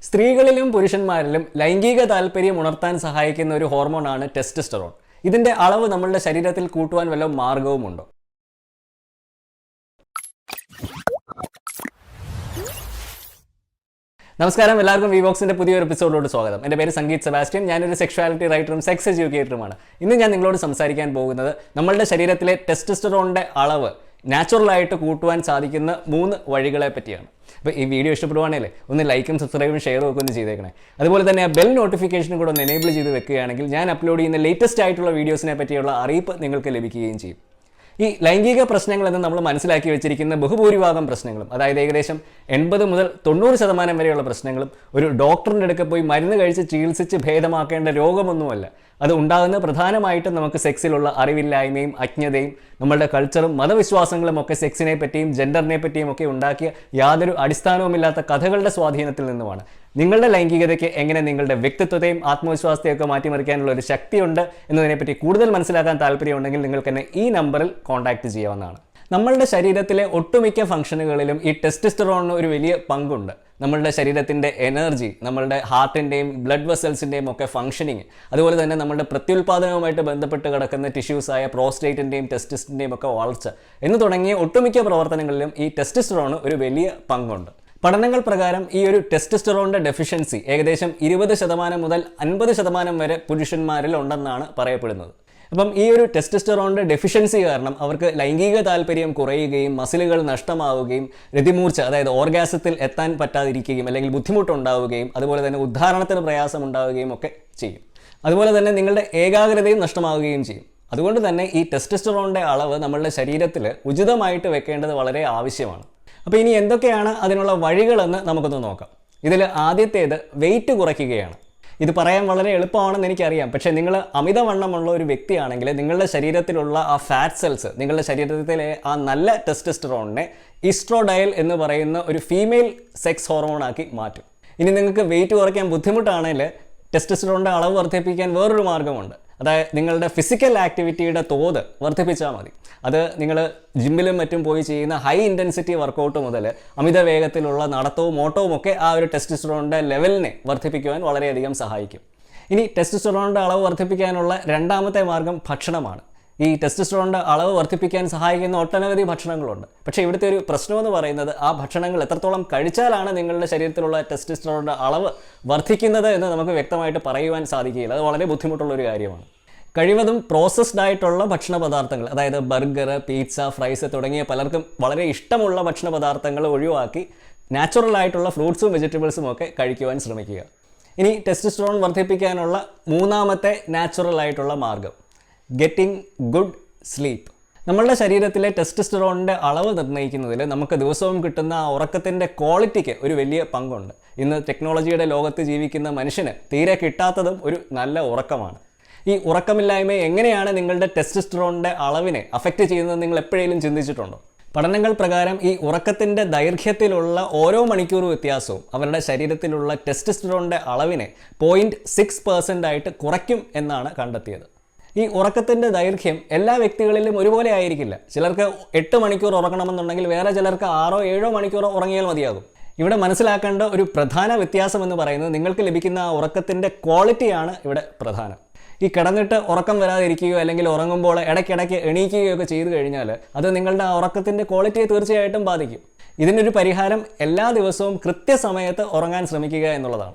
സ്ത്രീകളിലും പുരുഷന്മാരിലും ലൈംഗിക താല്പര്യം ഉണർത്താൻ സഹായിക്കുന്ന ഒരു ഹോർമോണാണ് ടെസ്റ്റോസ്റ്ററോൺ. ഇതിന്റെ അളവ് നമ്മളുടെ ശരീരത്തിൽ കൂട്ടുവാൻ വല്ല മാർഗവുമുണ്ടോ? നമസ്കാരം, എല്ലാവർക്കും വിവോക്സിന്റെ പുതിയൊരു എപ്പിസോഡിലോട്ട് സ്വാഗതം. എൻ്റെ പേര് സംഗീത് സെബാസ്റ്റ്യൻ. ഞാനൊരു സെക്ഷുവാലിറ്റി റൈറ്ററും സെക്സ് എഡ്യൂക്കേറ്ററുമാണ്. ഇന്ന് ഞാൻ നിങ്ങളോട് സംസാരിക്കാൻ പോകുന്നത് നമ്മളുടെ ശരീരത്തിലെ ടെസ്റ്റോസ്റ്ററോണിന്റെ അളവ് നാച്ചുറലായിട്ട് കൂട്ടുവാൻ സാധിക്കുന്ന 3 വഴികളെ പറ്റിയാണ്. അപ്പോൾ ഈ വീഡിയോ ഇഷ്ടപ്പെടുവാണെങ്കിൽ ഒന്ന് ലൈക്കും സബ്സ്ക്രൈബും ഷെയറും ഒക്കെ ഒന്ന് ചെയ്തേക്കണേ. അതുപോലെ തന്നെ ആ ബെൽ നോട്ടിഫിക്കേഷനും കൂടെ ഒന്ന് എനേബിൾ ചെയ്ത് വെക്കുകയാണെങ്കിൽ ഞാൻ അപ്ലോഡ് ചെയ്യുന്ന ലേറ്റസ്റ്റ് ആയിട്ടുള്ള വീഡിയോസിനെ പറ്റിയുള്ള അറിയിപ്പ് നിങ്ങൾക്ക് ലഭിക്കുകയും ചെയ്യും. ഈ ലൈംഗിക പ്രശ്നങ്ങളെന്ന് നമ്മൾ മനസ്സിലാക്കി വെച്ചിരിക്കുന്ന ബഹുഭൂരിഭാഗം പ്രശ്നങ്ങളും, അതായത് ഏകദേശം 80 മുതൽ 90% വരെയുള്ള പ്രശ്നങ്ങളും ഒരു ഡോക്ടറിൻ്റെ അടുക്ക പോയി മരുന്ന് കഴിച്ച് ചികിത്സിച്ച് ഭേദമാക്കേണ്ട രോഗമൊന്നുമല്ല. അത് ഉണ്ടാകുന്ന പ്രധാനമായിട്ടും നമുക്ക് സെക്സിലുള്ള അറിവില്ലായ്മയും അജ്ഞതയും നമ്മളുടെ കൾച്ചറും മതവിശ്വാസങ്ങളും ഒക്കെ സെക്സിനെ പറ്റിയും ജെൻഡറിനെ പറ്റിയും ഒക്കെ ഉണ്ടാക്കിയ യാതൊരു അടിസ്ഥാനവുമില്ലാത്ത കഥകളുടെ സ്വാധീനത്തിൽ നിന്നുമാണ്. നിങ്ങളുടെ ലൈംഗികതയ്ക്ക് എങ്ങനെ നിങ്ങളുടെ വ്യക്തിത്വത്തെയും ആത്മവിശ്വാസത്തെയും ഒക്കെ മാറ്റിമറിക്കാനുള്ള ഒരു ശക്തിയുണ്ട് എന്നതിനെപ്പറ്റി കൂടുതൽ മനസ്സിലാക്കാൻ താല്പര്യമുണ്ടെങ്കിൽ നിങ്ങൾക്ക് എന്നെ ഈ നമ്പറിൽ കോൺടാക്ട് ചെയ്യാവുന്നതാണ്. നമ്മളുടെ ശരീരത്തിലെ ഒട്ടുമിക്ക ഫംഗ്ഷനുകളിലും ഈ ടെസ്റ്റോസ്റ്ററോണിന് ഒരു വലിയ പങ്കുണ്ട്. നമ്മളുടെ ശരീരത്തിൻ്റെ എനർജി, നമ്മളുടെ ഹാർട്ടിൻ്റെയും ബ്ലഡ് വെസൽസിൻ്റെയും ഒക്കെ ഫംഗ്ഷനിങ്, അതുപോലെ തന്നെ നമ്മളുടെ പ്രത്യുൽപാദനവുമായിട്ട് ബന്ധപ്പെട്ട് കിടക്കുന്ന ടിഷ്യൂസായ പ്രോസ്റ്റേറ്റിൻ്റെയും ടെസ്റ്റിൻ്റെയും ഒക്കെ വളർച്ച എന്ന് തുടങ്ങിയ ഒട്ടുമിക്ക പ്രവർത്തനങ്ങളിലും ഈ ടെസ്റ്റോസ്റ്ററോണ് ഒരു വലിയ പങ്കുണ്ട്. പഠനങ്ങൾ പ്രകാരം ഈ ഒരു ടെസ്റ്റോസ്റ്ററോണിൻ്റെ ഡെഫിഷ്യൻസി ഏകദേശം 20% മുതൽ 50% വരെ പുരുഷന്മാരിൽ ഉണ്ടെന്നാണ് പറയപ്പെടുന്നത്. അപ്പം ഈ ഒരു ടെസ്റ്റോസ്റ്ററോണിൻ്റെ ഡെഫിഷ്യൻസി കാരണം അവർക്ക് ലൈംഗിക താല്പര്യം കുറയുകയും മസിലുകൾ നഷ്ടമാവുകയും രതിമൂർച്ച, അതായത് ഓർഗാസത്തിൽ എത്താൻ പറ്റാതിരിക്കുകയും അല്ലെങ്കിൽ ബുദ്ധിമുട്ടുണ്ടാവുകയും അതുപോലെ തന്നെ ഉദ്ധാരണത്തിന് പ്രയാസം ഉണ്ടാവുകയും ഒക്കെ ചെയ്യും. അതുപോലെ തന്നെ നിങ്ങളുടെ ഏകാഗ്രതയും നഷ്ടമാവുകയും ചെയ്യും. അതുകൊണ്ട് തന്നെ ഈ ടെസ്റ്റോസ്റ്ററോണിൻ്റെ അളവ് നമ്മളുടെ ശരീരത്തിൽ ഉചിതമായിട്ട് വെക്കേണ്ടത് വളരെ ആവശ്യമാണ്. അപ്പോൾ ഇനി എന്തൊക്കെയാണ് അതിനുള്ള വഴികളെന്ന് നമുക്കൊന്ന് നോക്കാം. ഇതിൽ ആദ്യത്തേത് വെയിറ്റ് കുറയ്ക്കുകയാണ്. ഇത് പറയാൻ വളരെ എളുപ്പമാണെന്ന് എനിക്കറിയാം, പക്ഷേ നിങ്ങൾ അമിതവണ്ണമുള്ള ഒരു വ്യക്തിയാണെങ്കിൽ നിങ്ങളുടെ ശരീരത്തിലുള്ള ആ ഫാറ്റ് സെൽസ് നിങ്ങളുടെ ശരീരത്തിലെ ആ നല്ല ടെസ്റ്റോസ്റ്ററോണിനെ ഈസ്ട്രോഡയൽ എന്ന് പറയുന്ന ഒരു ഫീമെയിൽ സെക്സ് ഹോർമോണാക്കി മാറ്റും. ഇനി നിങ്ങൾക്ക് വെയിറ്റ് കുറയ്ക്കാൻ ബുദ്ധിമുട്ടാണെങ്കിൽ ടെസ്റ്റോസ്റ്ററോണിൻ്റെ അളവ് വർദ്ധിപ്പിക്കാൻ വേറൊരു മാർഗ്ഗമുണ്ട്. അതായത് നിങ്ങളുടെ ഫിസിക്കൽ ആക്ടിവിറ്റിയുടെ തോത് വർദ്ധിപ്പിച്ചാൽ മതി. അത് നിങ്ങൾ ജിമ്മിലും മറ്റും പോയി ചെയ്യുന്ന ഹൈ ഇൻറ്റൻസിറ്റി വർക്കൗട്ട് മുതൽ അമിത വേഗത്തിലുള്ള നടത്തവും ഓട്ടവും ഒക്കെ ആ ഒരു ടെസ്റ്റോസ്റ്ററോണിൻ്റെ ലെവലിനെ വർദ്ധിപ്പിക്കുവാൻ വളരെയധികം സഹായിക്കും. ഇനി ടെസ്റ്റോസ്റ്ററോണിൻ്റെ അളവ് വർദ്ധിപ്പിക്കാനുള്ള രണ്ടാമത്തെ മാർഗ്ഗം ഭക്ഷണമാണ്. ഈ ടെസ്റ്റോസ്റ്ററോണിൻ്റെ അളവ് വർദ്ധിപ്പിക്കാൻ സഹായിക്കുന്ന ഒട്ടനവധി ഭക്ഷണങ്ങളുണ്ട്. പക്ഷേ ഇവിടുത്തെ ഒരു പ്രശ്നമെന്ന് പറയുന്നത് ആ ഭക്ഷണങ്ങൾ എത്രത്തോളം കഴിച്ചാലാണ് നിങ്ങളുടെ ശരീരത്തിലുള്ള ടെസ്റ്റോസ്റ്ററോണിൻ്റെ അളവ് വർദ്ധിക്കുന്നത് എന്ന് നമുക്ക് വ്യക്തമായിട്ട് പറയുവാൻ സാധിക്കുകയില്ല. അത് വളരെ ബുദ്ധിമുട്ടുള്ളൊരു കാര്യമാണ്. കഴിവതും പ്രോസസ്ഡ് ആയിട്ടുള്ള ഭക്ഷണ പദാർത്ഥങ്ങൾ, അതായത് ബർഗർ, പിസ്സ, ഫ്രൈസ് തുടങ്ങിയ പലർക്കും വളരെ ഇഷ്ടമുള്ള ഭക്ഷണ പദാർത്ഥങ്ങൾ ഒഴിവാക്കി നാച്ചുറൽ ആയിട്ടുള്ള ഫ്രൂട്ട്സും വെജിറ്റബിൾസും ഒക്കെ കഴിക്കുവാൻ ശ്രമിക്കുക. ഇനി ടെസ്റ്റോസ്റ്ററോൺ വർദ്ധിപ്പിക്കാനുള്ള മൂന്നാമത്തെ നാച്ചുറൽ ആയിട്ടുള്ള മാർഗ്ഗം, ഗെറ്റിംഗ് ഗുഡ് സ്ലീപ്പ്. നമ്മളുടെ ശരീരത്തിലെ ടെസ്റ്റോസ്റ്ററോണിൻ്റെ അളവ് നിർണ്ണയിക്കുന്നതിൽ നമുക്ക് ദിവസവും കിട്ടുന്ന ആ ഉറക്കത്തിൻ്റെ ക്വാളിറ്റിക്ക് ഒരു വലിയ പങ്കുണ്ട്. ഇന്ന് ടെക്നോളജിയുടെ ലോകത്ത് ജീവിക്കുന്ന മനുഷ്യന് തീരെ കിട്ടാത്തതും ഒരു നല്ല ഉറക്കമാണ്. ഈ ഉറക്കമില്ലായ്മ എങ്ങനെയാണ് നിങ്ങളുടെ ടെസ്റ്റോസ്റ്ററോണിൻ്റെ അളവിനെ അഫക്റ്റ് ചെയ്യുന്നത് നിങ്ങൾ എപ്പോഴെങ്കിലും ചിന്തിച്ചിട്ടുണ്ടോ? പഠനങ്ങൾ പ്രകാരം ഈ ഉറക്കത്തിൻ്റെ ദൈർഘ്യത്തിലുള്ള ഓരോ മണിക്കൂർ വ്യത്യാസവും അവരുടെ ശരീരത്തിലുള്ള ടെസ്റ്റോസ്റ്ററോണിൻ്റെ അളവിനെ 0.6% ആയിട്ട് കുറയ്ക്കും എന്നാണ് കണ്ടെത്തിയത്. ഈ ഉറക്കത്തിൻ്റെ ദൈർഘ്യം എല്ലാ വ്യക്തികളിലും ഒരുപോലെ ആയിരിക്കില്ല. ചിലർക്ക് 8 മണിക്കൂർ ഉറങ്ങണമെന്നുണ്ടെങ്കിൽ വേറെ ചിലർക്ക് 6-7 മണിക്കൂർ ഉറങ്ങിയാൽ മതിയാകും. ഇവിടെ മനസ്സിലാക്കേണ്ട ഒരു പ്രധാന വ്യത്യാസം എന്ന് പറയുന്നത് നിങ്ങൾക്ക് ലഭിക്കുന്ന ആ ഉറക്കത്തിൻ്റെ ക്വാളിറ്റിയാണ് ഇവിടെ പ്രധാനം. ഈ കിടന്നിട്ട് ഉറക്കം വരാതിരിക്കുകയോ അല്ലെങ്കിൽ ഉറങ്ങുമ്പോൾ ഇടയ്ക്കിടയ്ക്ക് എണീക്കുകയോ ഒക്കെ ചെയ്തു കഴിഞ്ഞാൽ അത് നിങ്ങളുടെ ആ ഉറക്കത്തിൻ്റെ ക്വാളിറ്റിയെ തീർച്ചയായിട്ടും ബാധിക്കും. ഇതിനൊരു പരിഹാരം എല്ലാ ദിവസവും കൃത്യസമയത്ത് ഉറങ്ങാൻ ശ്രമിക്കുക എന്നുള്ളതാണ്.